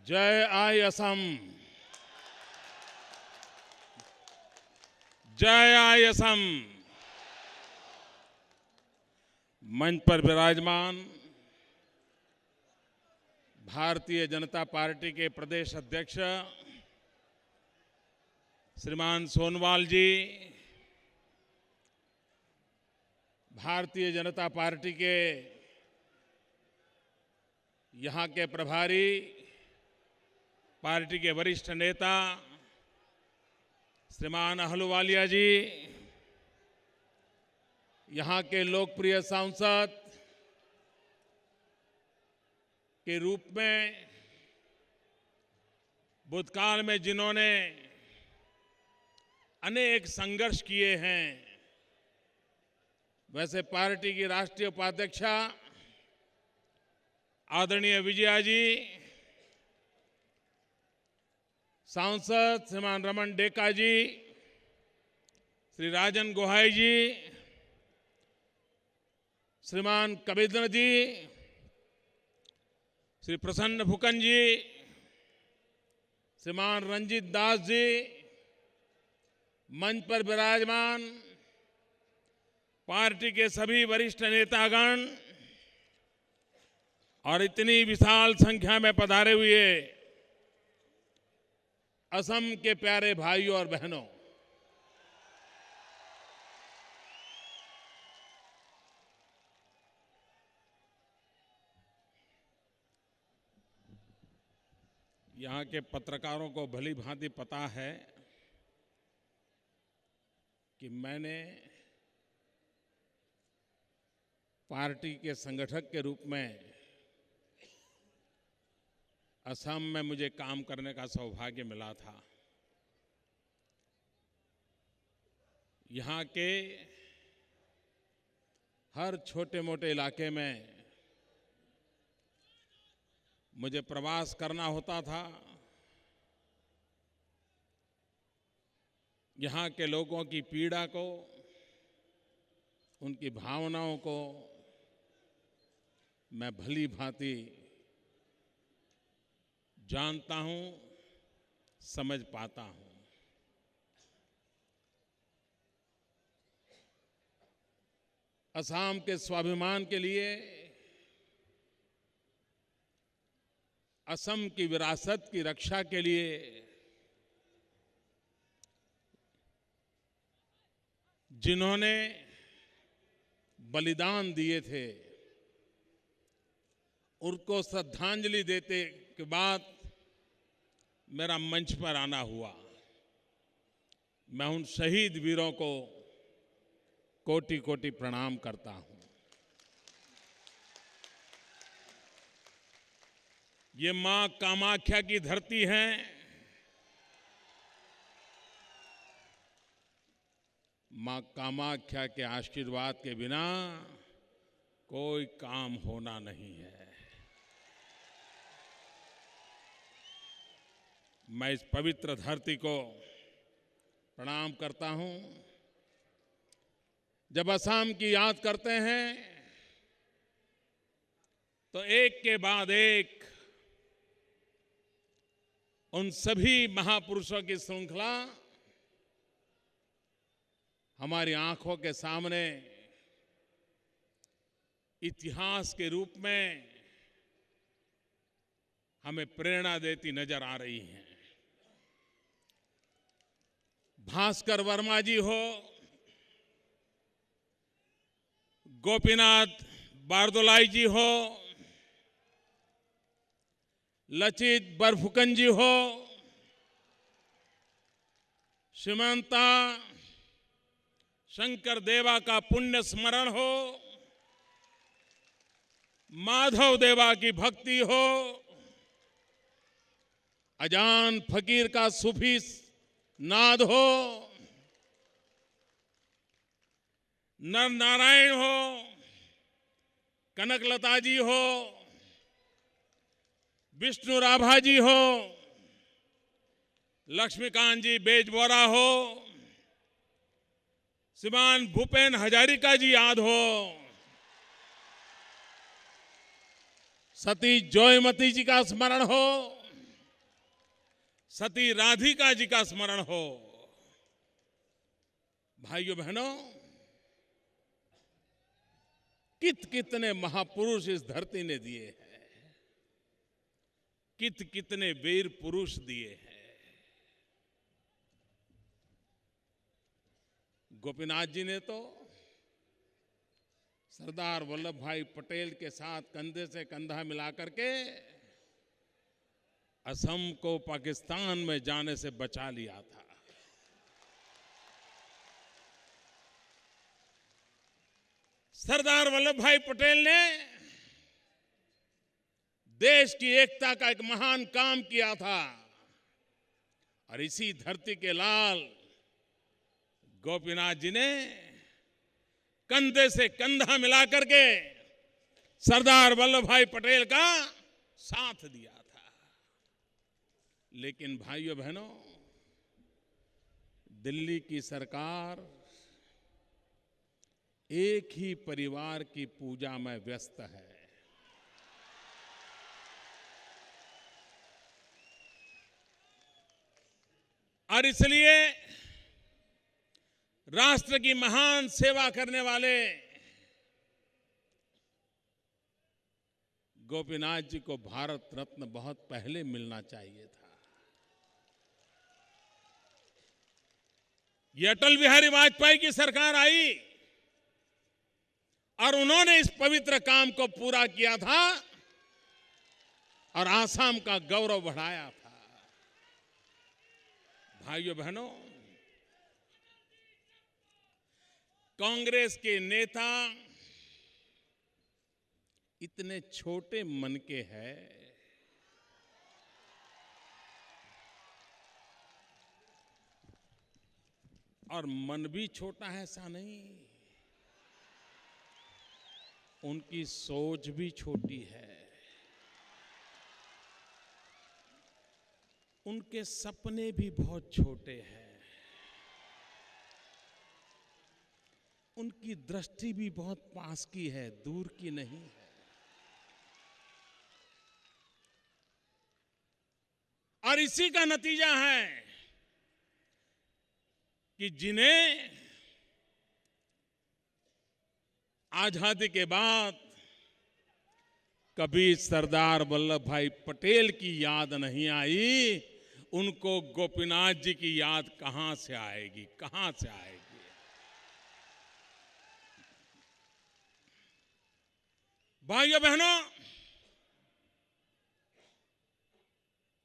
जय आय असम, जय आय असम। मंच पर विराजमान भारतीय जनता पार्टी के प्रदेश अध्यक्ष श्रीमान सोनवाल जी, भारतीय जनता पार्टी के यहाँ के प्रभारी, पार्टी के वरिष्ठ नेता श्रीमान अहलुवालिया जी, यहाँ के लोकप्रिय सांसद के रूप में भूतकाल में जिन्होंने अनेक संघर्ष किए हैं, वैसे पार्टी की राष्ट्रीय उपाध्यक्षा आदरणीय विजया जी, सांसद श्रीमान रमन डेका जी, श्री राजन गोहाई जी, श्रीमान कबीर जी, श्री प्रसन्न फुकन जी, श्रीमान रंजीत दास जी, मंच पर विराजमान पार्टी के सभी वरिष्ठ नेतागण और इतनी विशाल संख्या में पधारे हुए असम के प्यारे भाइयों और बहनों, यहाँ के पत्रकारों को भली भांति पता है कि मैंने पार्टी के संगठक के रूप में असम में मुझे काम करने का सौभाग्य मिला था। यहाँ के हर छोटे मोटे इलाके में मुझे प्रवास करना होता था। यहाँ के लोगों की पीड़ा को, उनकी भावनाओं को मैं भली भांति जानता हूं, समझ पाता हूं। असम के स्वाभिमान के लिए, असम की विरासत की रक्षा के लिए जिन्होंने बलिदान दिए थे, उनको श्रद्धांजलि देते के बाद मेरा मंच पर आना हुआ। मैं उन शहीद वीरों को कोटि कोटि प्रणाम करता हूं। ये मां कामाख्या की धरती है। मां कामाख्या के आशीर्वाद के बिना कोई काम होना नहीं है। मैं इस पवित्र धरती को प्रणाम करता हूं। जब असम की याद करते हैं तो एक के बाद एक उन सभी महापुरुषों की श्रृंखला हमारी आंखों के सामने इतिहास के रूप में हमें प्रेरणा देती नजर आ रही है। भास्कर वर्मा जी हो, गोपीनाथ बारदोलाई जी हो, लचित बरफुकन जी हो, श्रीमंता शंकर देवा का पुण्य स्मरण हो, माधव देवा की भक्ति हो, अजान फकीर का सूफी नाद हो, नर नारायण हो, कनकलता जी हो, विष्णु राभा जी हो, लक्ष्मीकांत जी बेजबोरा हो, श्रीमान भूपेन हजारिका जी याद हो, सती जयमती जी का स्मरण हो, सती राधिका जी का स्मरण हो। भाइयों बहनों, कितने महापुरुष इस धरती ने दिए हैं, कितने वीर पुरुष दिए हैं। गोपीनाथ जी ने तो सरदार वल्लभ भाई पटेल के साथ कंधे से कंधा मिलाकर के असम को पाकिस्तान में जाने से बचा लिया था। सरदार वल्लभ भाई पटेल ने देश की एकता का एक महान काम किया था और इसी धरती के लाल गोपीनाथ जी ने कंधे से कंधा मिलाकर के सरदार वल्लभ भाई पटेल का साथ दिया था। लेकिन भाइयों बहनों, दिल्ली की सरकार एक ही परिवार की पूजा में व्यस्त है। और इसलिए राष्ट्र की महान सेवा करने वाले गोपीनाथ जी को भारत रत्न बहुत पहले मिलना चाहिए था। ये अटल बिहारी वाजपेयी की सरकार आई और उन्होंने इस पवित्र काम को पूरा किया था और आसाम का गौरव बढ़ाया था। भाइयों बहनों, कांग्रेस के नेता इतने छोटे मन के हैं, और मन भी छोटा है ऐसा नहीं, उनकी सोच भी छोटी है, उनके सपने भी बहुत छोटे हैं, उनकी दृष्टि भी बहुत पास की है, दूर की नहीं है। और इसी का नतीजा है कि जिन्हें आजादी के बाद कभी सरदार वल्लभ भाई पटेल की याद नहीं आई, उनको गोपीनाथ जी की याद कहां से आएगी, कहां से आएगी। भाइयों बहनों,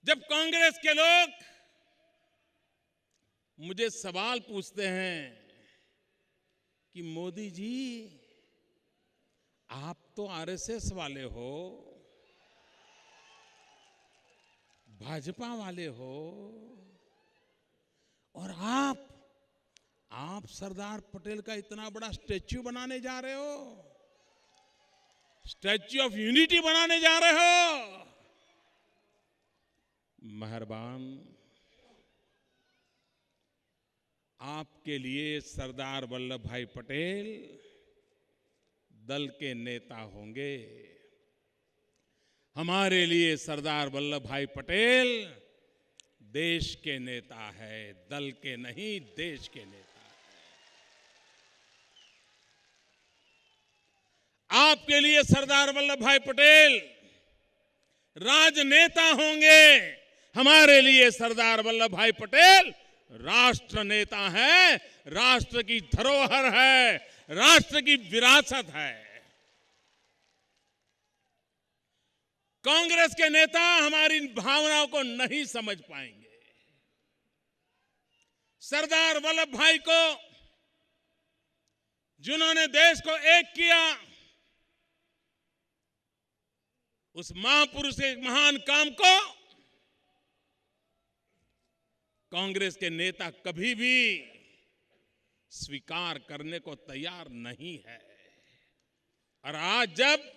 जब कांग्रेस के लोग मुझे सवाल पूछते हैं कि मोदी जी आप तो आरएसएस वाले हो, भाजपा वाले हो, और आप सरदार पटेल का इतना बड़ा स्टैच्यू बनाने जा रहे हो, स्टैच्यू ऑफ यूनिटी बनाने जा रहे हो। मेहरबान, आपके लिए सरदार वल्लभ भाई पटेल दल के नेता होंगे, हमारे लिए सरदार वल्लभ भाई पटेल देश के नेता है, दल के नहीं, देश के नेता है। आपके लिए सरदार वल्लभ भाई पटेल राजनेता होंगे, हमारे लिए सरदार वल्लभ भाई पटेल राष्ट्र नेता है, राष्ट्र की धरोहर है, राष्ट्र की विरासत है। कांग्रेस के नेता हमारी इन भावनाओं को नहीं समझ पाएंगे। सरदार वल्लभ भाई को, जिन्होंने देश को एक किया, उस महापुरुष के महान काम को कांग्रेस के नेता कभी भी स्वीकार करने को तैयार नहीं है। और आज जब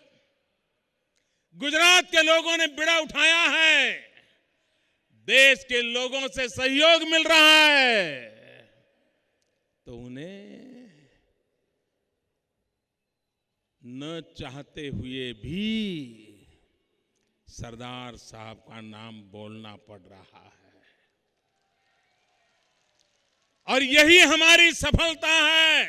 गुजरात के लोगों ने बीड़ा उठाया है, देश के लोगों से सहयोग मिल रहा है, तो उन्हें न चाहते हुए भी सरदार साहब का नाम बोलना पड़ रहा है। और यही हमारी सफलता है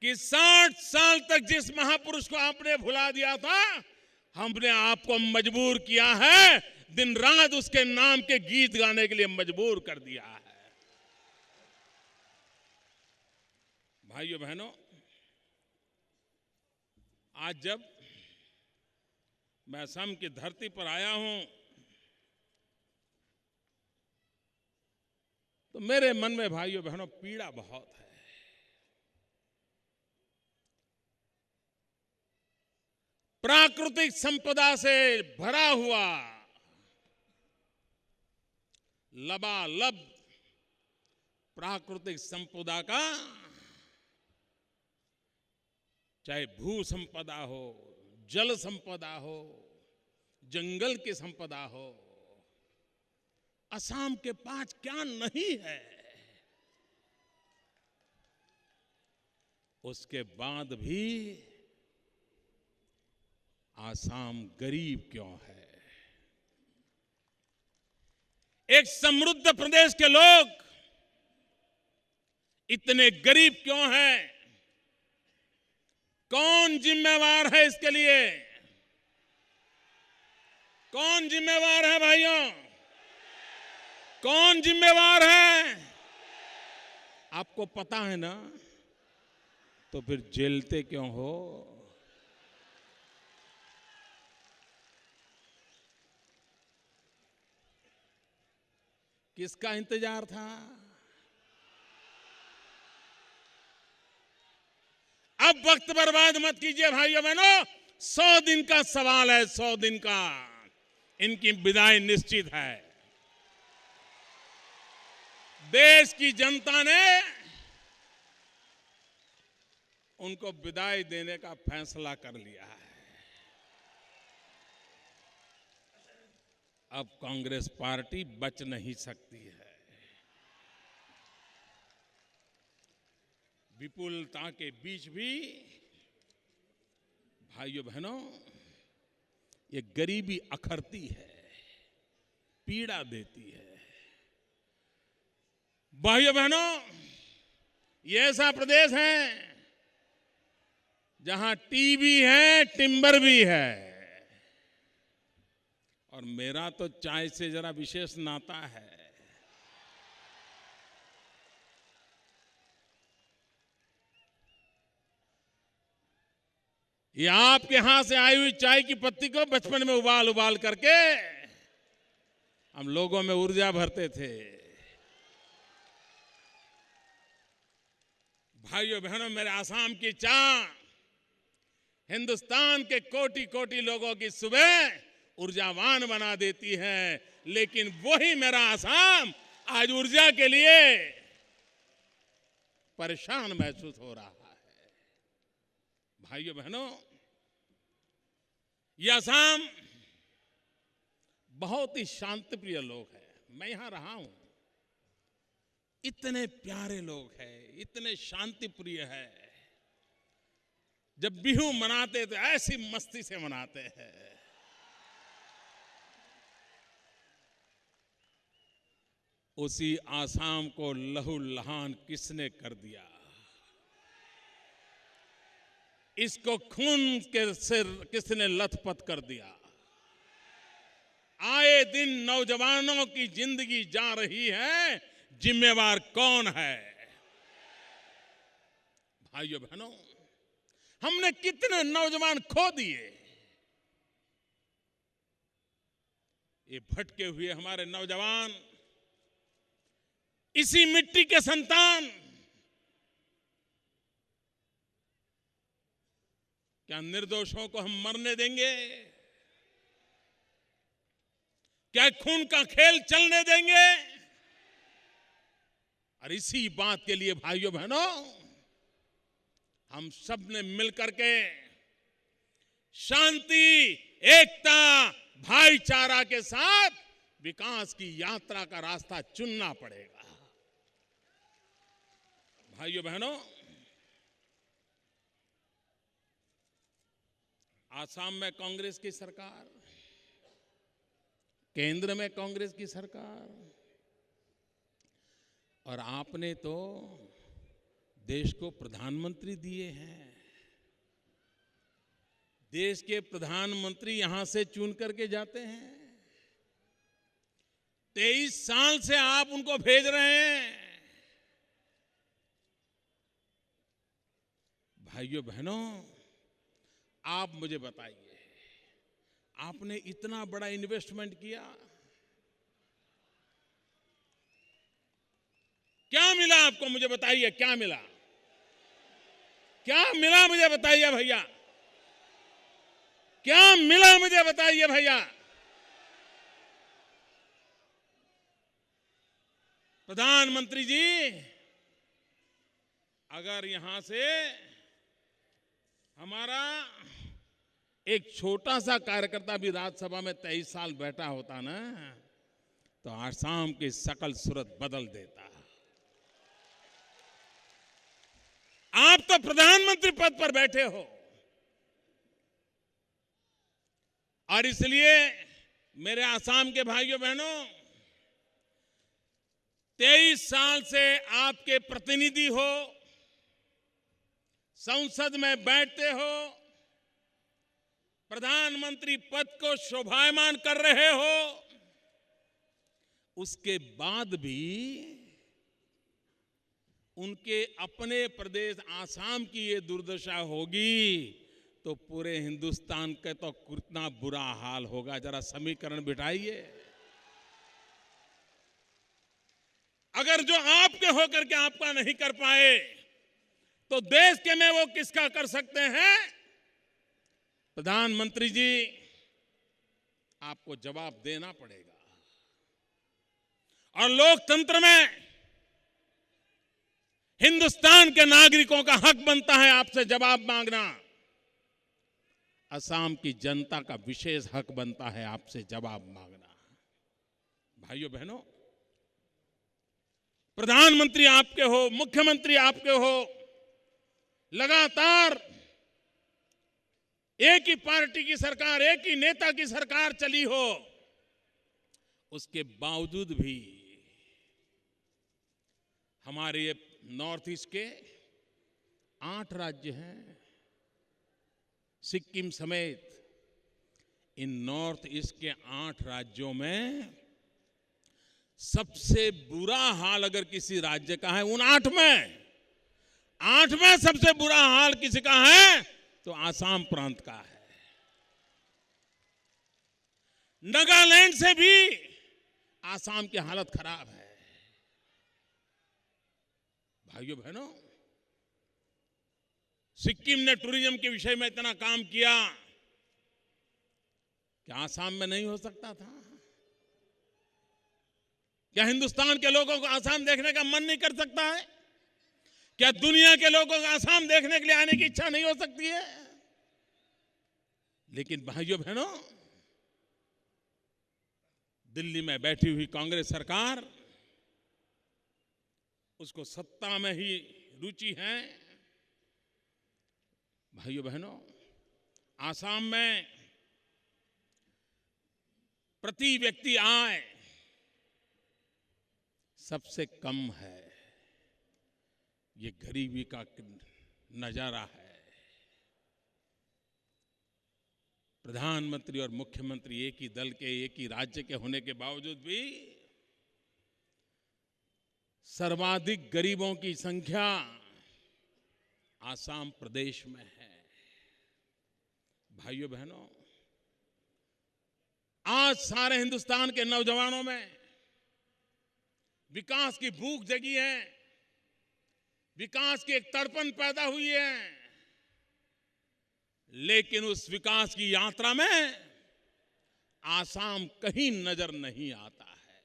कि 60 साल तक जिस महापुरुष को आपने भुला दिया था, हमने आपको मजबूर किया है, दिन रात उसके नाम के गीत गाने के लिए मजबूर कर दिया है। भाइयों बहनों, आज जब मैं असम की धरती पर आया हूं तो मेरे मन में भाइयों बहनों पीड़ा बहुत है। प्राकृतिक संपदा से भरा हुआ लबालब प्राकृतिक संपदा का, चाहे भू संपदा हो, जल संपदा हो, जंगल की संपदा हो, असम के पास क्या नहीं है। उसके बाद भी असम गरीब क्यों है? एक समृद्ध प्रदेश के लोग इतने गरीब क्यों हैं? कौन जिम्मेवार है इसके लिए? कौन जिम्मेवार है भाइयों? कौन जिम्मेवार है? आपको पता है ना, तो फिर जेलते क्यों हो? किसका इंतजार था? अब वक्त बर्बाद मत कीजिए भाइयों बहनों, 100 दिन का सवाल है, 100 दिन का। इनकी विदाई निश्चित है। देश की जनता ने उनको विदाई देने का फैसला कर लिया है। अब कांग्रेस पार्टी बच नहीं सकती है। विपुलता के बीच भी भाइयों बहनों ये गरीबी अखरती है, पीड़ा देती है। भाइयों बहनों, ये ऐसा प्रदेश है जहां टी भी है, टिम्बर भी है। और मेरा तो चाय से जरा विशेष नाता है। ये आपके हाथ से आई हुई चाय की पत्ती को बचपन में उबाल उबाल करके हम लोगों में ऊर्जा भरते थे। भाइयों बहनों, मेरे आसाम की चाय हिंदुस्तान के कोटि कोटि लोगों की सुबह ऊर्जावान बना देती है। लेकिन वही मेरा आसाम आज ऊर्जा के लिए परेशान महसूस हो रहा है। भाइयों बहनों, ये आसाम बहुत ही शांतिप्रिय लोग हैं। मैं यहां रहा हूं, इतने प्यारे लोग हैं, इतने शांतिप्रिय है। जब बिहू मनाते तो ऐसी मस्ती से मनाते हैं। उसी आसाम को लहू लहान किसने कर दिया? इसको खून के से किसने लथपथ कर दिया? आए दिन नौजवानों की जिंदगी जा रही है, जिम्मेवार कौन है? भाइयों बहनों, हमने कितने नौजवान खो दिए। ये भटके हुए हमारे नौजवान, इसी मिट्टी के संतान, क्या निर्दोषों को हम मरने देंगे? क्या खून का खेल चलने देंगे? और इसी बात के लिए भाइयों बहनों, हम सब ने मिलकर के शांति, एकता, भाईचारा के साथ विकास की यात्रा का रास्ता चुनना पड़ेगा। भाइयों बहनों, आसाम में कांग्रेस की सरकार, केंद्र में कांग्रेस की सरकार, और आपने तो देश को प्रधानमंत्री दिए हैं। देश के प्रधानमंत्री यहां से चुन करके जाते हैं। 23 साल से आप उनको भेज रहे हैं। भाइयों बहनों, आप मुझे बताइए, आपने इतना बड़ा इन्वेस्टमेंट किया, क्या मिला आपको? मुझे बताइए, क्या मिला? क्या मिला मुझे बताइए भैया, क्या मिला मुझे बताइए भैया। प्रधानमंत्री जी, अगर यहां से हमारा एक छोटा सा कार्यकर्ता भी राज्यसभा में 23 साल बैठा होता ना, तो आसाम की सकल सूरत बदल देता। आप तो प्रधानमंत्री पद पर बैठे हो, और इसलिए मेरे आसाम के भाइयों बहनों, 23 साल से आपके प्रतिनिधि हो, संसद में बैठते हो, प्रधानमंत्री पद को शोभायमान कर रहे हो, उसके बाद भी उनके अपने प्रदेश आसाम की ये दुर्दशा होगी तो पूरे हिंदुस्तान का तो कितना बुरा हाल होगा। जरा समीकरण बिठाइए। अगर जो आपके होकर के आपका नहीं कर पाए तो देश के में वो किसका कर सकते हैं? प्रधानमंत्री जी, आपको जवाब देना पड़ेगा। और लोकतंत्र में हिंदुस्तान के नागरिकों का हक बनता है आपसे जवाब मांगना। असम की जनता का विशेष हक बनता है आपसे जवाब मांगना। भाइयों बहनों, प्रधानमंत्री आपके हो, मुख्यमंत्री आपके हो, लगातार एक ही पार्टी की सरकार, एक ही नेता की सरकार चली हो, उसके बावजूद भी हमारे ये नॉर्थ ईस्ट के 8 राज्य हैं, सिक्किम समेत इन नॉर्थ ईस्ट के 8 राज्यों में सबसे बुरा हाल अगर किसी राज्य का है, उन 8 में सबसे बुरा हाल किसी का है तो आसाम प्रांत का है। नागालैंड से भी आसाम की हालत खराब है। भाइयों बहनों, सिक्किम ने टूरिज्म के विषय में इतना काम किया, क्या आसाम में नहीं हो सकता था? क्या हिंदुस्तान के लोगों को आसाम देखने का मन नहीं कर सकता है? क्या दुनिया के लोगों को आसाम देखने के लिए आने की इच्छा नहीं हो सकती है? लेकिन भाइयों बहनों, दिल्ली में बैठी हुई कांग्रेस सरकार, उसको सत्ता में ही रुचि है। भाइयों बहनों, आसाम में प्रति व्यक्ति आय सबसे कम है। ये गरीबी का नजारा है। प्रधानमंत्री और मुख्यमंत्री एक ही दल के, एक ही राज्य के होने के बावजूद भी सर्वाधिक गरीबों की संख्या आसाम प्रदेश में है। भाइयों बहनों, आज सारे हिंदुस्तान के नौजवानों में विकास की भूख जगी है, विकास की एक तड़पन पैदा हुई है, लेकिन उस विकास की यात्रा में आसाम कहीं नजर नहीं आता है।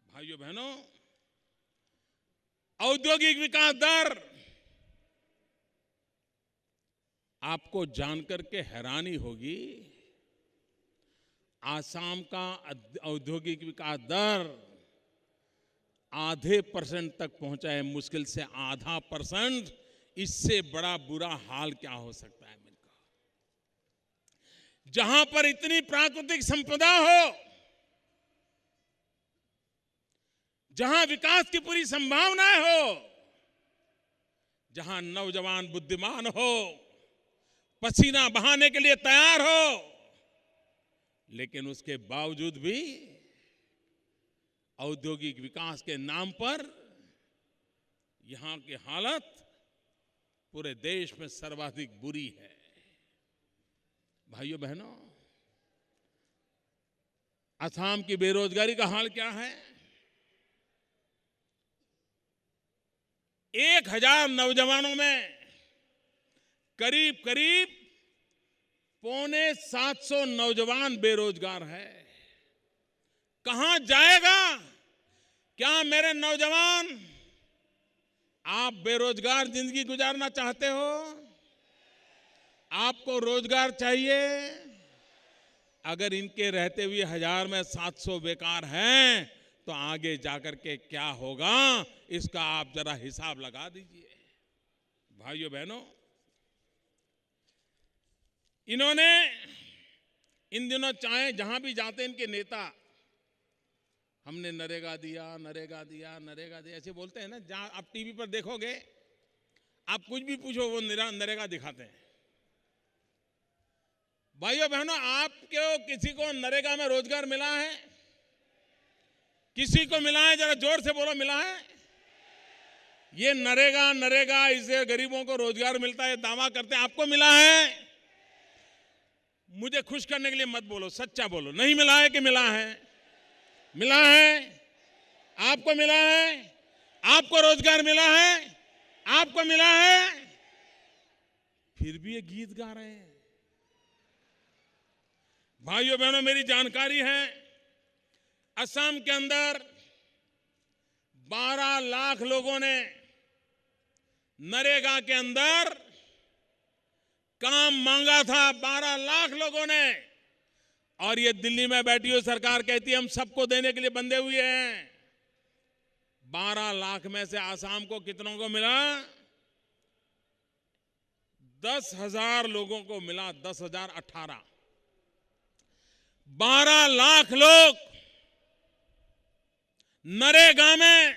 भाइयों बहनों, औद्योगिक विकास दर आपको जानकर के हैरानी होगी। आसाम का औद्योगिक विकास दर आधे % तक पहुंचा है, मुश्किल से आधा %। इससे बड़ा बुरा हाल क्या हो सकता है? मेरे को जहां पर इतनी प्राकृतिक संपदा हो, जहां विकास की पूरी संभावनाएं हो, जहां नौजवान बुद्धिमान हो, पसीना बहाने के लिए तैयार हो, लेकिन उसके बावजूद भी औद्योगिक विकास के नाम पर यहां की हालत पूरे देश में सर्वाधिक बुरी है। भाइयों बहनों, असम की बेरोजगारी का हाल क्या है? 1000 नौजवानों में करीब करीब 750 नौजवान बेरोजगार है। कहां जाएगा? क्या मेरे नौजवान, आप बेरोजगार जिंदगी गुजारना चाहते हो? आपको रोजगार चाहिए? अगर इनके रहते हुए 1000 में 700 बेकार हैं, तो आगे जाकर के क्या होगा, इसका आप जरा हिसाब लगा दीजिए। भाइयों बहनों, इन्होंने इन दिनों चाहे जहां भी जाते हैं इनके नेता, हमने नरेगा दिया, नरेगा दिया, नरेगा दिया, ऐसे बोलते हैं ना। जहां आप टीवी पर देखोगे, आप कुछ भी पूछो, वो नरेगा दिखाते हैं। भाइयों बहनों, आपको किसी को नरेगा में रोजगार मिला है? किसी को मिला है? जरा जोर से बोलो, मिला है? ये नरेगा नरेगा इससे गरीबों को रोजगार मिलता है, दावा करते हैं। आपको मिला है? मुझे खुश करने के लिए मत बोलो, सच्चा बोलो। नहीं मिला है कि मिला है? मिला है। आपको मिला है? आपको रोजगार मिला है? आपको मिला है? फिर भी ये गीत गा रहे हैं। भाइयों बहनों, मेरी जानकारी है, असम के अंदर 12 लाख लोगों ने नरेगा के अंदर काम मांगा था। 12 लाख लोगों ने। और ये दिल्ली में बैठी हुई सरकार कहती है हम सबको देने के लिए बंधे हुए हैं। 12 लाख में से आसाम को कितनों को मिला? 10,000 लोगों को मिला। 10,018। 12 लाख लोग नरेगा में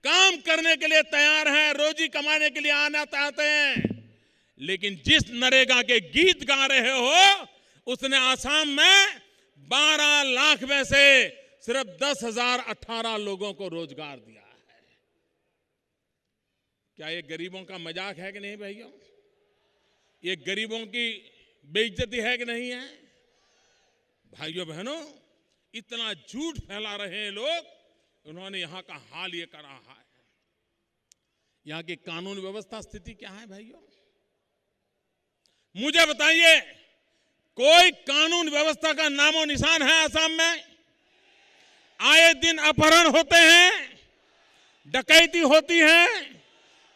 काम करने के लिए तैयार हैं, रोजी कमाने के लिए आना चाहते हैं। लेकिन जिस नरेगा के गीत गा रहे हो, उसने आसाम में 12 लाख में से सिर्फ 10,018 लोगों को रोजगार दिया है। क्या ये गरीबों का मजाक है कि नहीं भाइयों? ये गरीबों की बेइज्जती है कि नहीं है? भाइयों बहनों, इतना झूठ फैला रहे हैं लोग। उन्होंने यहां का हाल ये करा है। यहां की कानून व्यवस्था स्थिति क्या है भाइयों? मुझे बताइए, कोई कानून व्यवस्था का नामो निशान है असम में? आए दिन अपहरण होते हैं, डकैती होती है,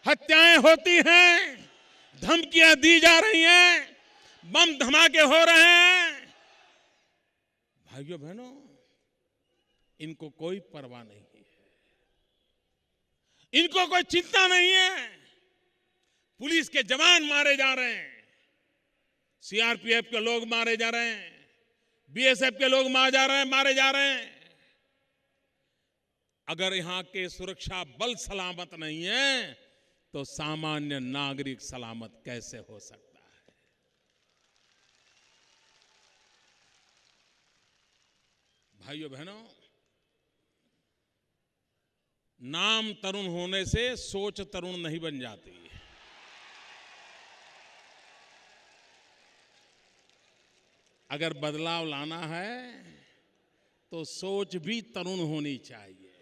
हत्याएं होती हैं, धमकियां दी जा रही हैं, बम धमाके हो रहे हैं। भाइयों बहनों, इनको कोई परवाह नहीं है, इनको कोई चिंता नहीं है। पुलिस के जवान मारे जा रहे हैं, सीआरपीएफ के लोग मारे जा रहे हैं, बीएसएफ के लोग मारे जा रहे हैं। अगर यहां के सुरक्षा बल सलामत नहीं है, तो सामान्य नागरिक सलामत कैसे हो सकता है? भाइयों बहनों, नाम तरुण होने से सोच तरुण नहीं बन जाती। अगर बदलाव लाना है तो सोच भी तरुण होनी चाहिए।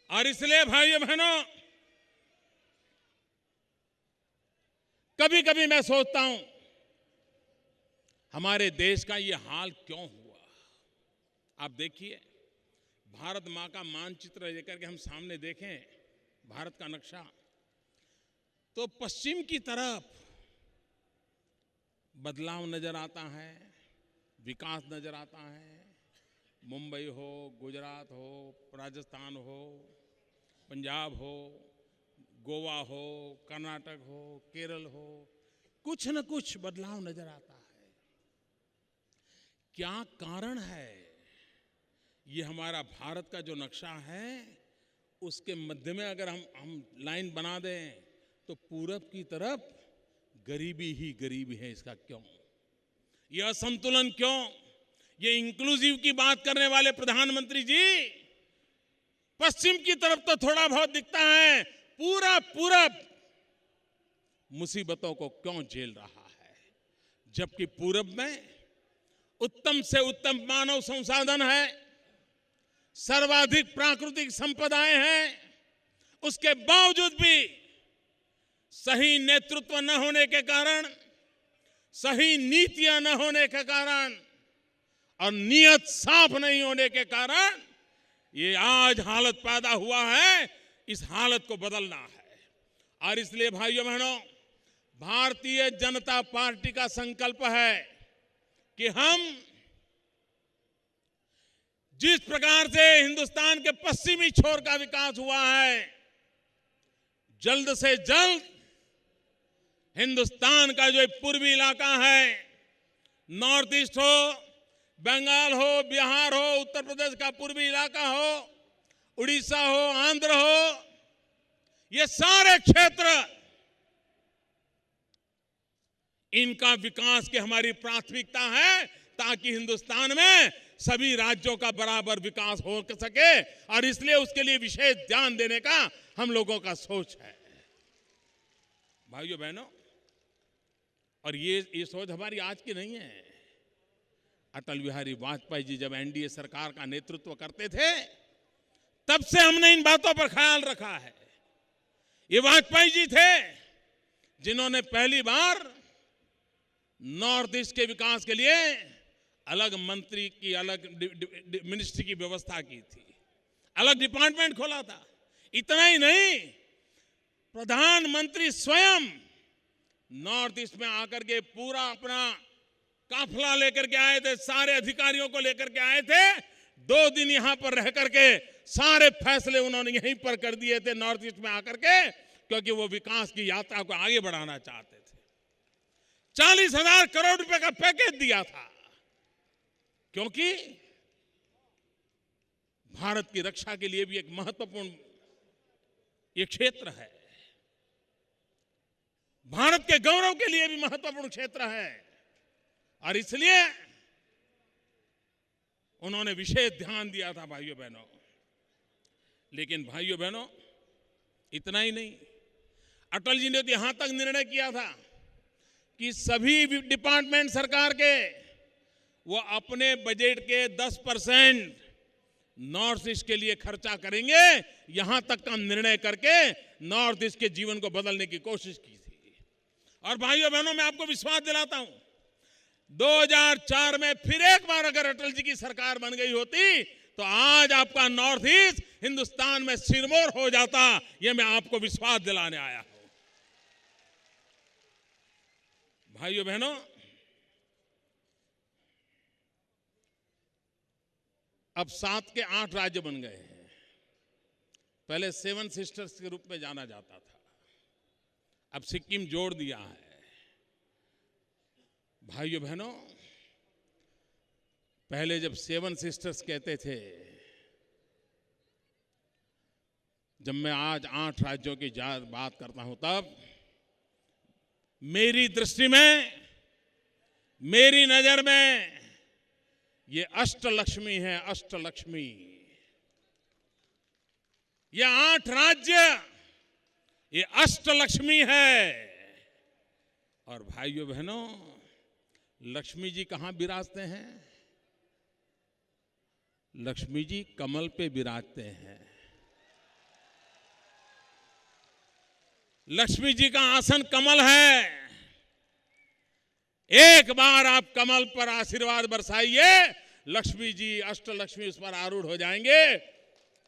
और इसलिए भाइयों बहनों, कभी कभी मैं सोचता हूं, हमारे देश का ये हाल क्यों हुआ? आप देखिए, भारत मां का मानचित्र लेकर के हम सामने देखें, भारत का नक्शा, तो पश्चिम की तरफ बदलाव नजर आता है, विकास नजर आता है। मुंबई हो, गुजरात हो, राजस्थान हो, पंजाब हो, गोवा हो, कर्नाटक हो, केरल हो, कुछ न कुछ बदलाव नजर आता है। क्या कारण है? ये हमारा भारत का जो नक्शा है उसके मध्य में अगर हम लाइन बना दें तो पूरब की तरफ गरीबी ही गरीबी है। इसका क्यों? ये असंतुलन क्यों? ये इंक्लूसिव की बात करने वाले प्रधानमंत्री जी पश्चिम की तरफ तो थोड़ा बहुत दिखता है, पूरा पूरब मुसीबतों को क्यों झेल रहा है? जबकि पूरब में उत्तम से उत्तम मानव संसाधन है, सर्वाधिक प्राकृतिक संपदाएं हैं, उसके बावजूद भी सही नेतृत्व न होने के कारण, सही नीतियां न होने के कारण और नियत साफ नहीं होने के कारण ये आज हालत पैदा हुआ है। इस हालत को बदलना है। और इसलिए भाइयों बहनों, भारतीय जनता पार्टी का संकल्प है कि हम जिस प्रकार से हिंदुस्तान के पश्चिमी छोर का विकास हुआ है, जल्द से जल्द हिंदुस्तान का जो पूर्वी इलाका है, नॉर्थ ईस्ट हो, बंगाल हो, बिहार हो, उत्तर प्रदेश का पूर्वी इलाका हो, उड़ीसा हो, आंध्र हो, ये सारे क्षेत्र, इनका विकास की हमारी प्राथमिकता है ताकि हिंदुस्तान में सभी राज्यों का बराबर विकास हो सके। और इसलिए उसके लिए विशेष ध्यान देने का हम लोगों का सोच है। भाइयों बहनों, और ये सोच हमारी आज की नहीं है। अटल बिहारी वाजपेयी जी जब एनडीए सरकार का नेतृत्व करते थे तब से हमने इन बातों पर ख्याल रखा है। ये वाजपेयी जी थे जिन्होंने पहली बार नॉर्थ ईस्ट के विकास के लिए अलग मंत्री की, अलग मिनिस्ट्री की व्यवस्था की थी, अलग डिपार्टमेंट खोला था। इतना ही नहीं, प्रधानमंत्री स्वयं नॉर्थ ईस्ट में आकर के पूरा अपना काफिला लेकर के आए थे, सारे अधिकारियों को लेकर के आए थे। 2 दिन यहां पर रह करके सारे फैसले उन्होंने यहीं पर कर दिए थे नॉर्थ ईस्ट में आकर के, क्योंकि वो विकास की यात्रा को आगे बढ़ाना चाहते थे। 40,000 करोड़ रुपए का पैकेज दिया था, क्योंकि भारत की रक्षा के लिए भी एक महत्वपूर्ण ये क्षेत्र है, भारत के गौरव के लिए भी महत्वपूर्ण क्षेत्र है। और इसलिए उन्होंने विशेष ध्यान दिया था भाइयों बहनों। लेकिन भाइयों बहनों, इतना ही नहीं, अटल जी ने तो यहां तक निर्णय किया था कि सभी डिपार्टमेंट सरकार के वो अपने बजट के 10% नॉर्थ ईस्ट के लिए खर्चा करेंगे। यहां तक का निर्णय करके नॉर्थ ईस्ट के जीवन को बदलने की कोशिश की थी। और भाइयों बहनों, मैं आपको विश्वास दिलाता हूं, 2004 में फिर एक बार अगर अटल जी की सरकार बन गई होती तो आज आपका नॉर्थ ईस्ट हिंदुस्तान में सिरमौर हो जाता। यह मैं आपको विश्वास दिलाने आया हूं। भाइयों बहनों, अब 7 के 8 राज्य बन गए हैं। पहले 7 सिस्टर्स के रूप में जाना जाता था, अब सिक्किम जोड़ दिया है। भाइयों बहनों, पहले जब 7 सिस्टर्स कहते थे, जब मैं आज 8 राज्यों की बात करता हूं, तब मेरी दृष्टि में, मेरी नजर में ये अष्टलक्ष्मी है। अष्टलक्ष्मी, ये 8 राज्य, ये अष्टलक्ष्मी है। और भाइयों बहनों, लक्ष्मी जी कहां विराजते हैं? लक्ष्मी जी कमल पे विराजते हैं। लक्ष्मी जी का आसन कमल है। एक बार आप कमल पर आशीर्वाद बरसाइए, लक्ष्मी जी, अष्टलक्ष्मी उस पर आरूढ़ हो जाएंगे।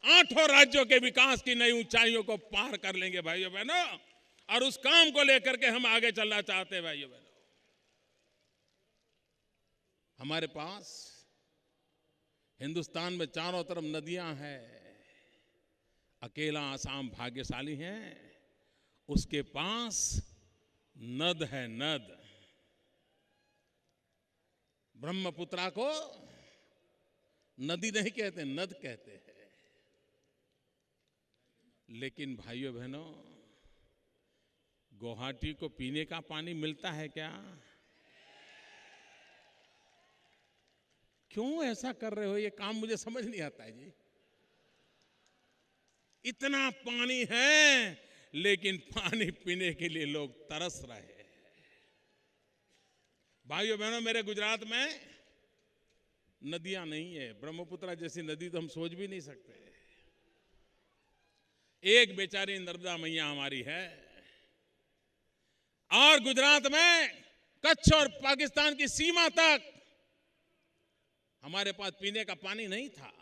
8 राज्यों के विकास की नई ऊंचाइयों को पार कर लेंगे भाइयों बहनों। और उस काम को लेकर के हम आगे चलना चाहते हैं भाइयों बहनों। हमारे पास हिंदुस्तान में चारों तरफ नदियां हैं। अकेला आसाम भाग्यशाली है, उसके पास नद है, नद। ब्रह्मपुत्रा को नदी नहीं कहते, नद कहते हैं। लेकिन भाइयों बहनों, गुवाहाटी को पीने का पानी मिलता है क्या? क्यों ऐसा कर रहे हो? ये काम मुझे समझ नहीं आता है जी। इतना पानी है, लेकिन पानी पीने के लिए लोग तरस रहे हैं। भाइयों बहनों, मेरे गुजरात में नदियां नहीं है, ब्रह्मपुत्रा जैसी नदी तो हम सोच भी नहीं सकते। एक बेचारी नर्मदा मैया हमारी है, और गुजरात में कच्छ और पाकिस्तान की सीमा तक हमारे पास पीने का पानी नहीं था।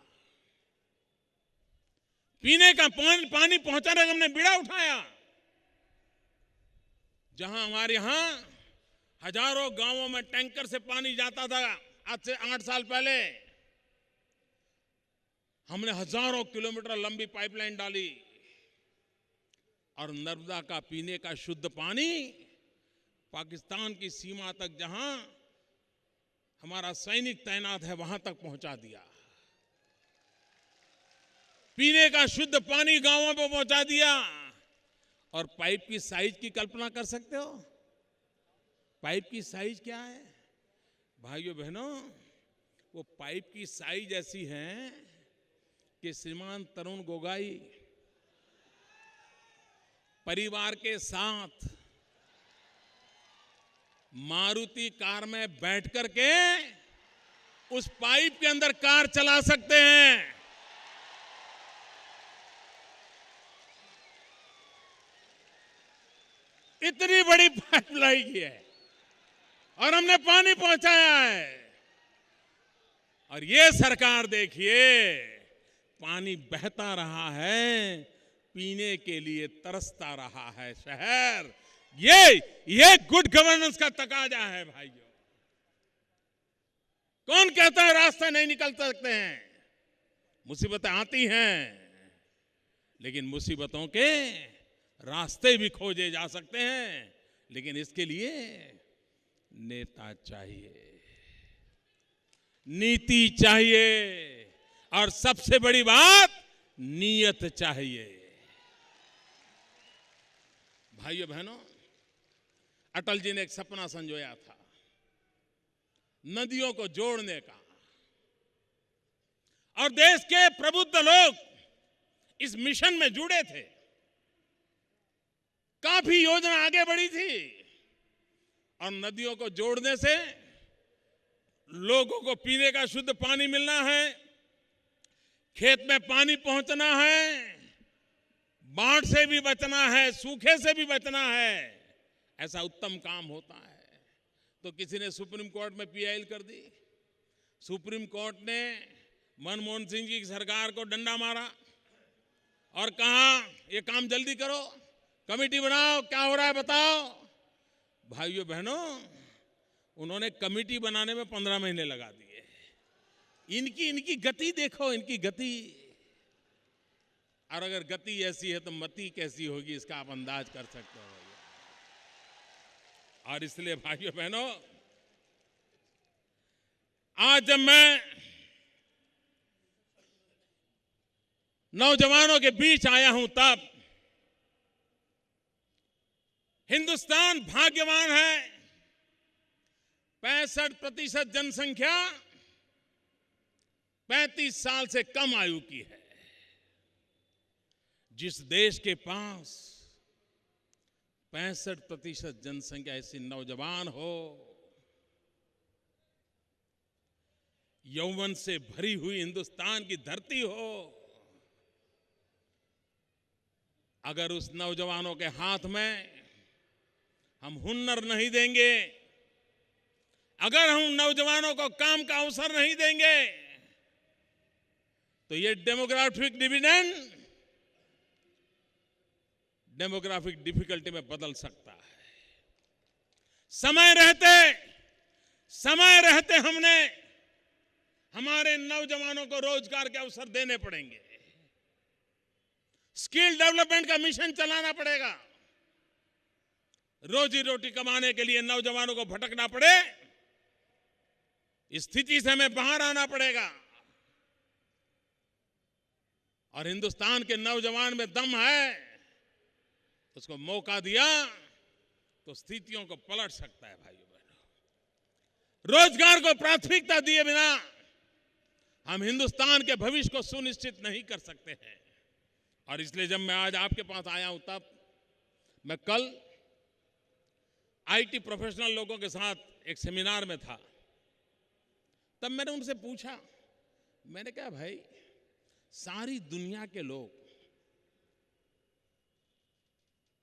पीने का पानी पहुंचाने का हमने बीड़ा उठाया। जहां हमारे यहां हजारों गांवों में टैंकर से पानी जाता था, आज से 8 साल पहले हमने हजारों किलोमीटर लंबी पाइपलाइन डाली और नर्मदा का पीने का शुद्ध पानी पाकिस्तान की सीमा तक, जहां हमारा सैनिक तैनात है, वहां तक पहुंचा दिया। पीने का शुद्ध पानी गांवों में पहुंचा दिया। और पाइप की साइज की कल्पना कर सकते हो? पाइप की साइज क्या है भाइयों बहनों? वो पाइप की साइज ऐसी है कि श्रीमान तरुण गोगोई परिवार के साथ मारुति कार में बैठ करके उस पाइप के अंदर कार चला सकते हैं। इतनी बड़ी पाइप लाई की है और हमने पानी पहुंचाया है। और ये सरकार देखिए, पानी बहता रहा है, पीने के लिए तरसता रहा है शहर। ये गुड गवर्नेंस का तकाजा है भाइयों। कौन कहता है रास्ते नहीं निकल सकते हैं? मुसीबतें आती हैं, लेकिन मुसीबतों के रास्ते भी खोजे जा सकते हैं। लेकिन इसके लिए नेता चाहिए, नीति चाहिए, और सबसे बड़ी बात नीयत चाहिए। भाइयों बहनों, अटल जी ने एक सपना संजोया था नदियों को जोड़ने का, और देश के प्रबुद्ध लोग इस मिशन में जुड़े थे। काफी योजना आगे बढ़ी थी, और नदियों को जोड़ने से लोगों को पीने का शुद्ध पानी मिलना है, खेत में पानी पहुंचना है, बाढ़ से भी बचना है, सूखे से भी बचना है। ऐसा उत्तम काम होता है। तो किसी ने सुप्रीम कोर्ट में पीआईएल कर दी। सुप्रीम कोर्ट ने मनमोहन सिंह जी की सरकार को डंडा मारा और कहा ये काम जल्दी करो, कमेटी बनाओ, क्या हो रहा है बताओ। भाइयों बहनों, उन्होंने कमेटी बनाने में 15 महीने लगा दिए। इनकी गति देखो, इनकी गति। और अगर गति ऐसी है तो मति कैसी होगी, इसका आप अंदाज कर सकते हो। और इसलिए भाइयों बहनों, आज जब मैं नौजवानों के बीच आया हूं, तब हिंदुस्तान भाग्यवान है। 65% जनसंख्या 35 साल से कम आयु की है। जिस देश के पास 65% जनसंख्या ऐसी नौजवान हो, यौवन से भरी हुई हिंदुस्तान की धरती हो, अगर उस नौजवानों के हाथ में हम हुनर नहीं देंगे, अगर हम नौजवानों को काम का अवसर नहीं देंगे, तो ये डेमोग्राफिक डिविडेंड डेमोग्राफिक डिफिकल्टी में बदल सकता है। समय रहते हमने हमारे नौजवानों को रोजगार के अवसर देने पड़ेंगे। स्किल डेवलपमेंट का मिशन चलाना पड़ेगा। रोजी रोटी कमाने के लिए नौजवानों को भटकना पड़े इस स्थिति से हमें बाहर आना पड़ेगा। और हिंदुस्तान के नौजवान में दम है, उसको मौका दिया तो स्थितियों को पलट सकता है। भाइयों बहनों, रोजगार को प्राथमिकता दिए बिना हम हिंदुस्तान के भविष्य को सुनिश्चित नहीं कर सकते हैं। और इसलिए जब मैं आज आपके पास आया हूं, तब मैं कल आईटी प्रोफेशनल लोगों के साथ एक सेमिनार में था। तब मैंने उनसे पूछा, मैंने कहा भाई, सारी दुनिया के लोग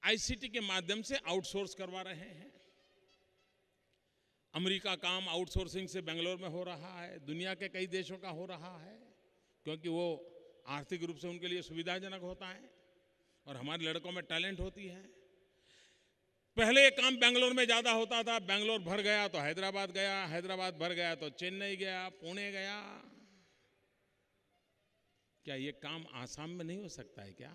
आईसीटी के माध्यम से आउटसोर्स करवा रहे हैं। अमेरिका काम आउटसोर्सिंग से बेंगलोर में हो रहा है, दुनिया के कई देशों का हो रहा है, क्योंकि वो आर्थिक रूप से उनके लिए सुविधाजनक होता है और हमारे लड़कों में टैलेंट होती है। पहले ये काम बेंगलोर में ज्यादा होता था, बेंगलोर भर गया तो हैदराबाद गया, हैदराबाद भर गया तो चेन्नई गया, पुणे गया। क्या ये काम आसाम में नहीं हो सकता है क्या?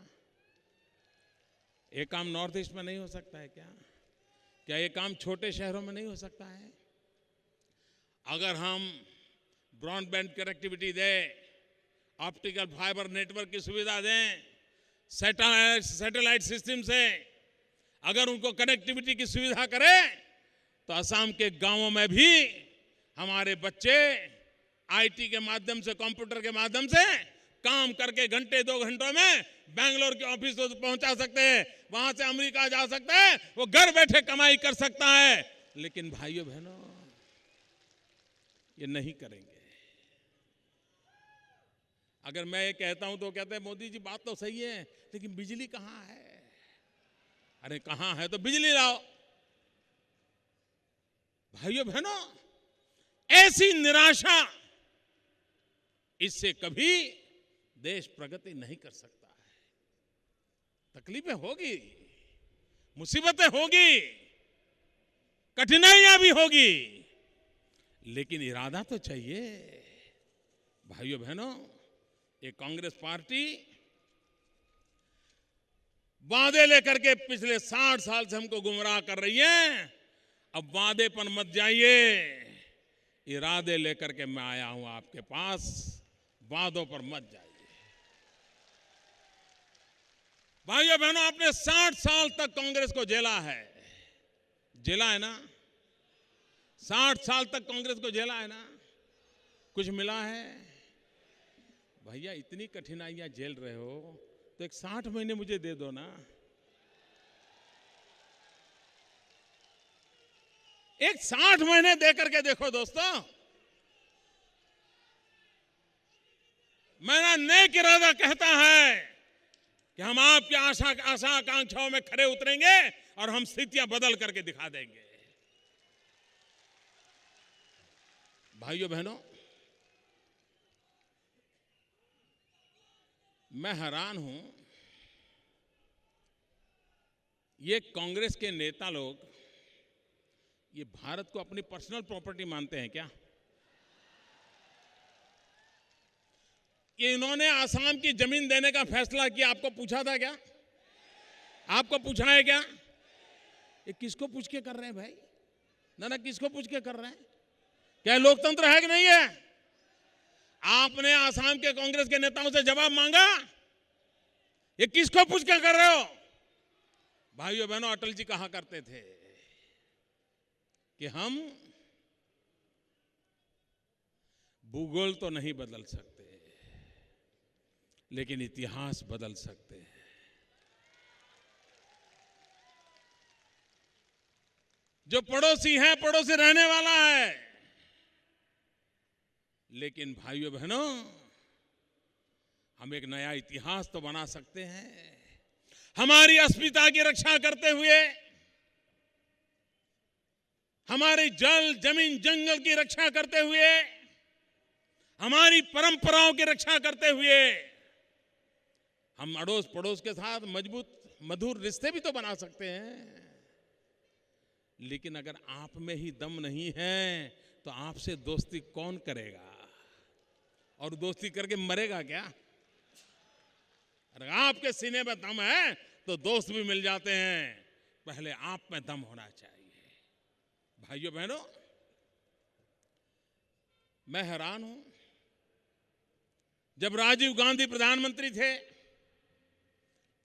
ये काम नॉर्थ ईस्ट में नहीं हो सकता है क्या? क्या ये काम छोटे शहरों में नहीं हो सकता है? अगर हम ब्रॉडबैंड कनेक्टिविटी दें, ऑप्टिकल फाइबर नेटवर्क की सुविधा दें, सैटेलाइट सिस्टम से अगर उनको कनेक्टिविटी की सुविधा करें, तो असम के गांवों में भी हमारे बच्चे आईटी के माध्यम से, कंप्यूटर के माध्यम से काम करके घंटे 2 घंटों में बेंगलोर के ऑफिस को पहुंचा सकते हैं, वहां से अमेरिका जा सकते हैं, वो घर बैठे कमाई कर सकता है। लेकिन भाइयों बहनों, ये नहीं करेंगे। अगर मैं ये कहता हूं तो कहते हैं मोदी जी बात तो सही है, लेकिन बिजली कहां है? अरे कहां है तो बिजली लाओ। भाइयों बहनों, ऐसी निराशा, इससे कभी देश प्रगति नहीं कर सकता है। तकलीफें होगी, मुसीबतें होगी, कठिनाइयां भी होगी, लेकिन इरादा तो चाहिए। भाइयों बहनों, ये कांग्रेस पार्टी वादे लेकर के पिछले 60 साल से हमको गुमराह कर रही है। अब वादे पर मत जाइए, इरादे लेकर के मैं आया हूं आपके पास, वादों पर मत जाइए। भाइयों बहनों, आपने 60 साल तक कांग्रेस को झेला है, झेला है ना? 60 साल तक कांग्रेस को झेला है ना? कुछ मिला है? भैया, इतनी कठिनाइयां झेल रहे हो तो एक 60 महीने मुझे दे दो ना। एक 60 महीने दे करके देखो दोस्तों। मेरा नेक इरादा कहता है कि हम आपकी आशा आकांक्षाओं में खरे उतरेंगे और हम स्थितियां बदल करके दिखा देंगे। भाइयों बहनों, मैं हैरान हूं, ये कांग्रेस के नेता लोग ये भारत को अपनी पर्सनल प्रॉपर्टी मानते हैं क्या? ये इन्होंने आसाम की जमीन देने का फैसला किया, आपको पूछा था क्या? आपको पूछा है क्या? ये किसको पूछ के कर रहे हैं भाई? ना किसको पूछ के कर रहे हैं? क्या लोकतंत्र है कि नहीं है? आपने आसाम के कांग्रेस के नेताओं से जवाब मांगा? ये किसको पूछ के कर रहे हो? भाइयों बहनों, अटल जी कहा करते थे कि हम भूगोल तो नहीं बदल सकते, लेकिन इतिहास बदल सकते हैं। जो पड़ोसी है, पड़ोसी रहने वाला है, लेकिन भाइयों बहनों, हम एक नया इतिहास तो बना सकते हैं। हमारी अस्मिता की रक्षा करते हुए, हमारी जल, जमीन, जंगल की रक्षा करते हुए, हमारी परंपराओं की रक्षा करते हुए, हम अड़ोस पड़ोस के साथ मजबूत मधुर रिश्ते भी तो बना सकते हैं। लेकिन अगर आप में ही दम नहीं है तो आपसे दोस्ती कौन करेगा? और दोस्ती करके मरेगा क्या? अगर आपके सीने में दम है तो दोस्त भी मिल जाते हैं। पहले आप में दम होना चाहिए। भाइयों बहनों, मैं हैरान हूं, जब राजीव गांधी प्रधानमंत्री थे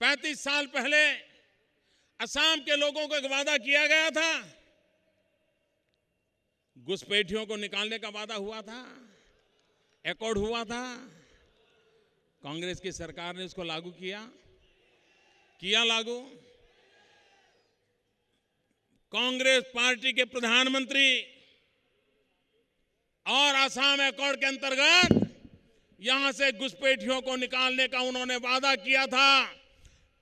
35 साल पहले असम के लोगों को एक वादा किया गया था, घुसपैठियों को निकालने का वादा हुआ था, एकॉर्ड हुआ था। कांग्रेस की सरकार ने उसको लागू किया लागू। कांग्रेस पार्टी के प्रधानमंत्री और असम एकॉर्ड के अंतर्गत यहां से घुसपैठियों को निकालने का उन्होंने वादा किया था।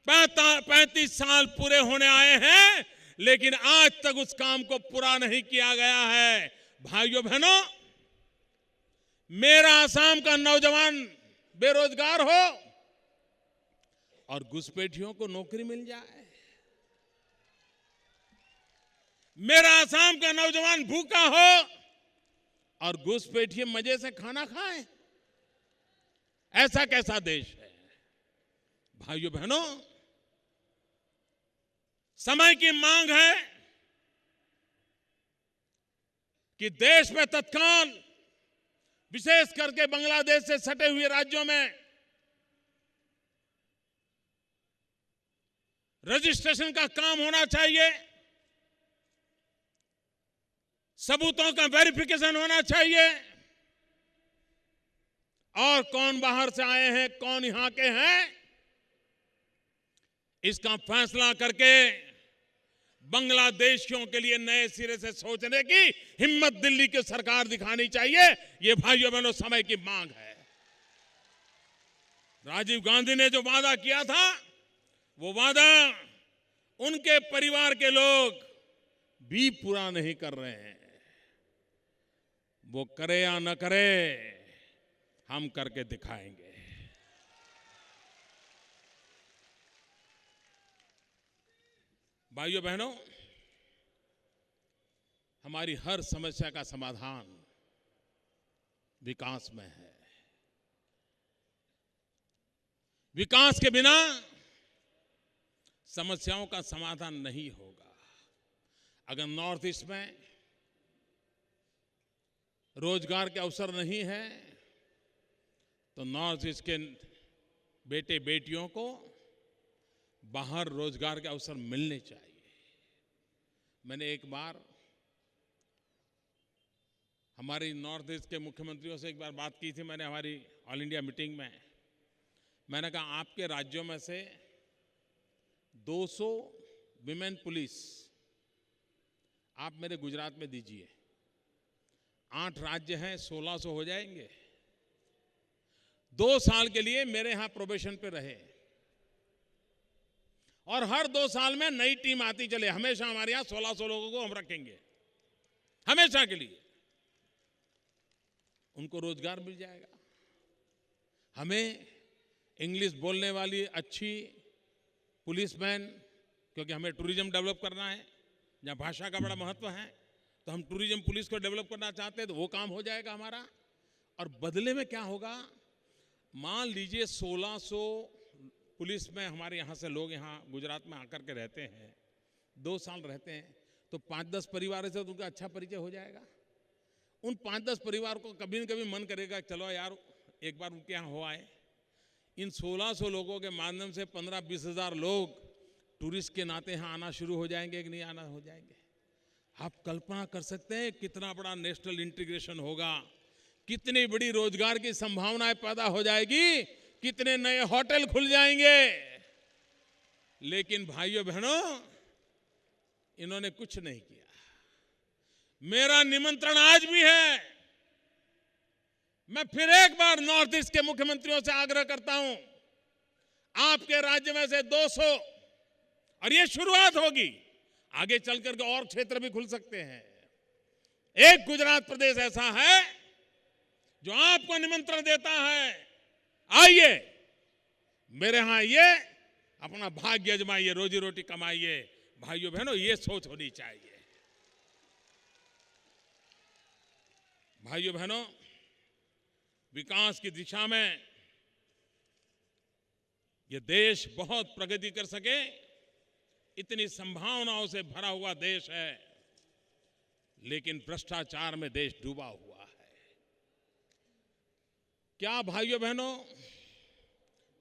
35 साल पूरे होने आए हैं, लेकिन आज तक उस काम को पूरा नहीं किया गया है। भाइयों बहनों, मेरा असम का नौजवान बेरोजगार हो और घुसपैठियों को नौकरी मिल जाए, मेरा असम का नौजवान भूखा हो और घुसपैठिए मजे से खाना खाए, ऐसा कैसा देश है? भाइयों बहनों, समय की मांग है कि देश में तत्काल, विशेष करके बांग्लादेश से सटे हुए राज्यों में रजिस्ट्रेशन का काम होना चाहिए, सबूतों का वेरिफिकेशन होना चाहिए, और कौन बाहर से आए हैं, कौन यहां के हैं, इसका फैसला करके बांग्लादेशियों के लिए नए सिरे से सोचने की हिम्मत दिल्ली की सरकार दिखानी चाहिए। ये भाइयों बहनों समय की मांग है। राजीव गांधी ने जो वादा किया था, वो वादा उनके परिवार के लोग भी पूरा नहीं कर रहे हैं। वो करे या न करे, हम करके दिखाएंगे। भाइयों बहनों, हमारी हर समस्या का समाधान विकास में है। विकास के बिना समस्याओं का समाधान नहीं होगा। अगर नॉर्थ ईस्ट में रोजगार के अवसर नहीं है, तो नॉर्थ ईस्ट के बेटे बेटियों को बाहर रोजगार के अवसर मिलने चाहिए। मैंने एक बार हमारी नॉर्थ ईस्ट के मुख्यमंत्रियों से एक बार बात की थी, मैंने हमारी ऑल इंडिया मीटिंग में। मैंने कहा, आपके राज्यों में से 200 विमेन पुलिस आप मेरे गुजरात में दीजिए। 8 राज्य हैं, 1600 हो जाएंगे। 2 साल के लिए मेरे यहां प्रोबेशन पे रहे, और हर 2 साल में नई टीम आती चले। हमेशा हमारे यहां 1600 लोगों को हम रखेंगे, हमेशा के लिए। उनको रोजगार मिल जाएगा। हमें इंग्लिश बोलने वाली अच्छी पुलिसमैन, क्योंकि हमें टूरिज्म डेवलप करना है, जहां भाषा का बड़ा महत्व है, तो हम टूरिज्म पुलिस को डेवलप करना चाहते हैं, तो वो काम हो जाएगा हमारा। और बदले में क्या होगा, मान लीजिए 1600 पुलिस में हमारे यहाँ से लोग यहाँ गुजरात में आकर के रहते हैं, 2 साल रहते हैं, तो 5-10 परिवार से तो उनका अच्छा परिचय हो जाएगा। उन 5-10 परिवार को कभी न कभी मन करेगा, चलो यार एक बार उनके यहाँ हो आए। इन 1600 लोगों के माध्यम से 15-20 हज़ार लोग टूरिस्ट के नाते यहाँ आना शुरू हो जाएंगे कि नहीं आना हो जाएंगे। आप कल्पना कर सकते हैं कितना बड़ा नेशनल इंटीग्रेशन होगा, कितनी बड़ी रोजगार की संभावनाएं पैदा हो जाएगी, कितने नए होटल खुल जाएंगे। लेकिन भाइयों बहनों, इन्होंने कुछ नहीं किया। मेरा निमंत्रण आज भी है, मैं फिर एक बार नॉर्थ ईस्ट के मुख्यमंत्रियों से आग्रह करता हूं, आपके राज्य में से 200, और ये शुरुआत होगी, आगे चलकर के और क्षेत्र भी खुल सकते हैं। एक गुजरात प्रदेश ऐसा है जो आपको निमंत्रण देता है, आइए मेरे यहां आइए, अपना भाग्य अजमाइए, रोजी रोटी कमाइए। भाइयों बहनों, ये सोच होनी चाहिए। भाइयों बहनों, विकास की दिशा में ये देश बहुत प्रगति कर सके, इतनी संभावनाओं से भरा हुआ देश है, लेकिन भ्रष्टाचार में देश डूबा हुआ है। क्या भाइयों बहनों,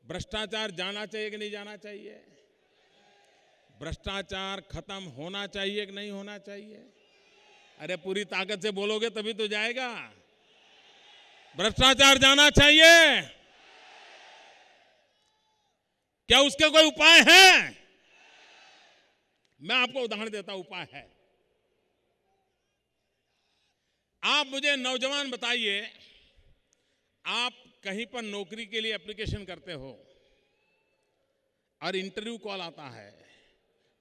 भ्रष्टाचार जाना चाहिए कि नहीं जाना चाहिए? भ्रष्टाचार खत्म होना चाहिए कि नहीं होना चाहिए? अरे पूरी ताकत से बोलोगे तभी तो जाएगा। भ्रष्टाचार जाना चाहिए। क्या उसके कोई उपाय है? मैं आपको उदाहरण देता हूं, उपाय है। आप मुझे नौजवान बताइए, आप कहीं पर नौकरी के लिए एप्लीकेशन करते हो और इंटरव्यू कॉल आता है,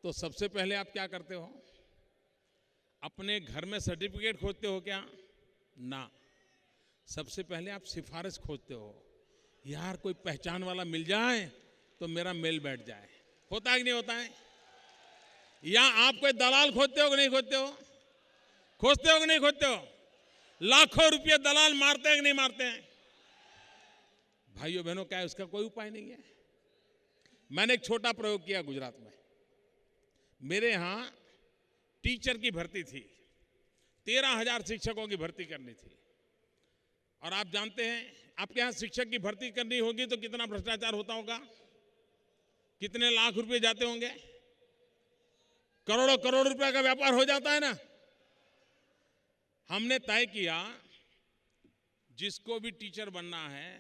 तो सबसे पहले आप क्या करते हो? अपने घर में सर्टिफिकेट खोजते हो क्या? ना, सबसे पहले आप सिफारिश खोजते हो, यार कोई पहचान वाला मिल जाए तो मेरा मेल बैठ जाए। होता है कि नहीं होता है? या आप कोई दलाल खोजते हो कि नहीं खोजते हो? खोजते हो कि नहीं खोजते हो? लाखों रुपये दलाल मारते हैं कि नहीं मारते हैं? भाइयों बहनों, क्या है उसका कोई उपाय नहीं है? मैंने एक छोटा प्रयोग किया गुजरात में। मेरे यहां टीचर की भर्ती थी, 13,000 शिक्षकों की भर्ती करनी थी। और आप जानते हैं, आपके यहां शिक्षक की भर्ती करनी होगी तो कितना भ्रष्टाचार होता होगा, कितने लाख रुपए जाते होंगे, करोड़ों करोड़ रुपए का व्यापार हो जाता है ना। हमने तय किया, जिसको भी टीचर बनना है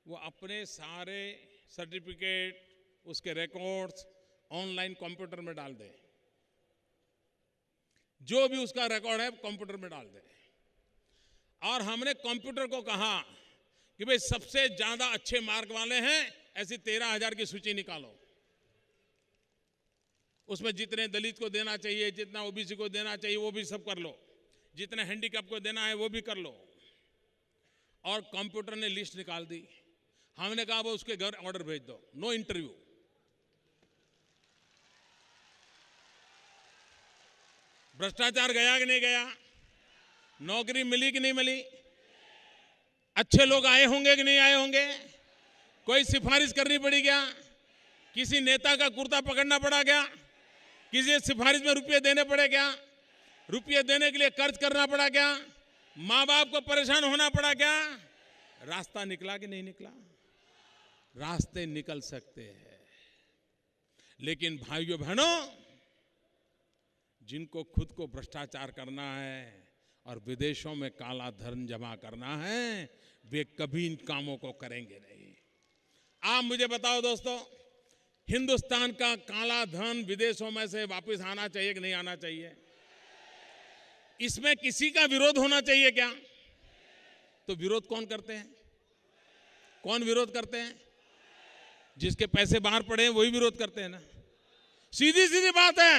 वो अपने सारे सर्टिफिकेट, उसके रिकॉर्ड्स ऑनलाइन कंप्यूटर में डाल दे। जो भी उसका रिकॉर्ड है कंप्यूटर में डाल दे। और हमने कंप्यूटर को कहा कि भाई सबसे ज्यादा अच्छे मार्क वाले हैं, ऐसी 13,000 की सूची निकालो। उसमें जितने दलित को देना चाहिए, जितना ओबीसी को देना चाहिए वो भी सब कर लो, जितने हैंडीकैप को देना है वो भी कर लो। और कंप्यूटर ने लिस्ट निकाल दी। हमने कहा वो उसके घर ऑर्डर भेज दो, नो इंटरव्यू। भ्रष्टाचार गया कि नहीं गया? नौकरी मिली कि नहीं मिली? अच्छे लोग आए होंगे कि नहीं आए होंगे? कोई सिफारिश करनी पड़ी क्या? किसी नेता का कुर्ता पकड़ना पड़ा क्या? किसी सिफारिश में रुपये देने पड़े क्या? रुपये देने के लिए कर्ज करना पड़ा क्या? माँ बाप को परेशान होना पड़ा क्या? रास्ता निकला कि नहीं निकला? रास्ते निकल सकते हैं, लेकिन भाइयों बहनों, जिनको खुद को भ्रष्टाचार करना है और विदेशों में काला धन जमा करना है, वे कभी इन कामों को करेंगे नहीं। आप मुझे बताओ दोस्तों, हिंदुस्तान का काला धन विदेशों में से वापस आना चाहिए कि नहीं आना चाहिए? इसमें किसी का विरोध होना चाहिए क्या? तो विरोध कौन करते हैं? कौन विरोध करते हैं? जिसके पैसे बाहर पड़े हैं वही विरोध करते हैं ना। सीधी सीधी बात है।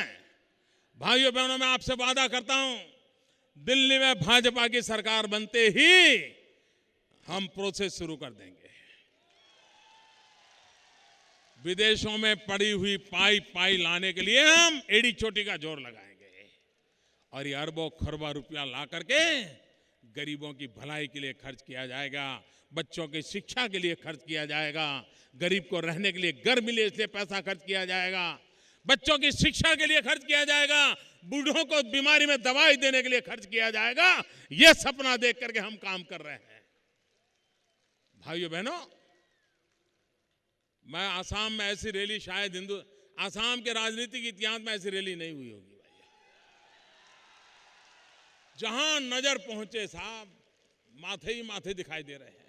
भाइयों बहनों, मैं आपसे वादा करता हूं, दिल्ली में भाजपा की सरकार बनते ही हम प्रोसेस शुरू कर देंगे। विदेशों में पड़ी हुई पाई लाने के लिए हम एड़ी चोटी का जोर लगाएंगे और ये अरबों खरबों रुपया ला करके गरीबों की भलाई के लिए खर्च किया जाएगा, बच्चों की शिक्षा के लिए खर्च किया जाएगा, गरीब को रहने के लिए घर मिले इसलिए पैसा खर्च किया जाएगा, बच्चों की शिक्षा के लिए खर्च किया जाएगा, बूढ़ों को बीमारी में दवाई देने के लिए खर्च किया जाएगा। यह सपना देख करके हम काम कर रहे हैं। भाइयों बहनों, मैं आसाम में ऐसी रैली शायद आसाम के राजनीतिक इतिहास में ऐसी रैली नहीं हुई होगी भैया। जहां नजर पहुंचे साहब, माथे ही माथे दिखाई दे रहे हैं।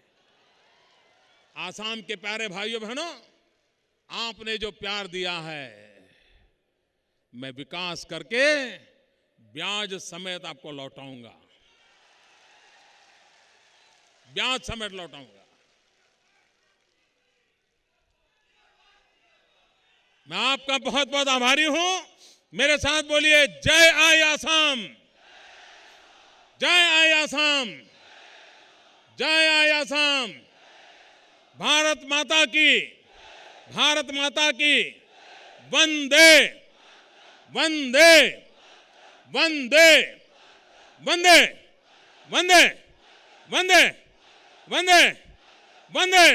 आसाम के प्यारे भाइयों बहनों, आपने जो प्यार दिया है, मैं विकास करके ब्याज समेत आपको लौटाऊंगा, ब्याज समेत लौटाऊंगा। मैं आपका बहुत बहुत आभारी हूं। मेरे साथ बोलिए, जय आई आसाम, जय आई आसाम, जय आई आसाम। भारत माता की, भारत माता की, वंदे वंदे वंदे वंदे वंदे वंदे वंदे वंदे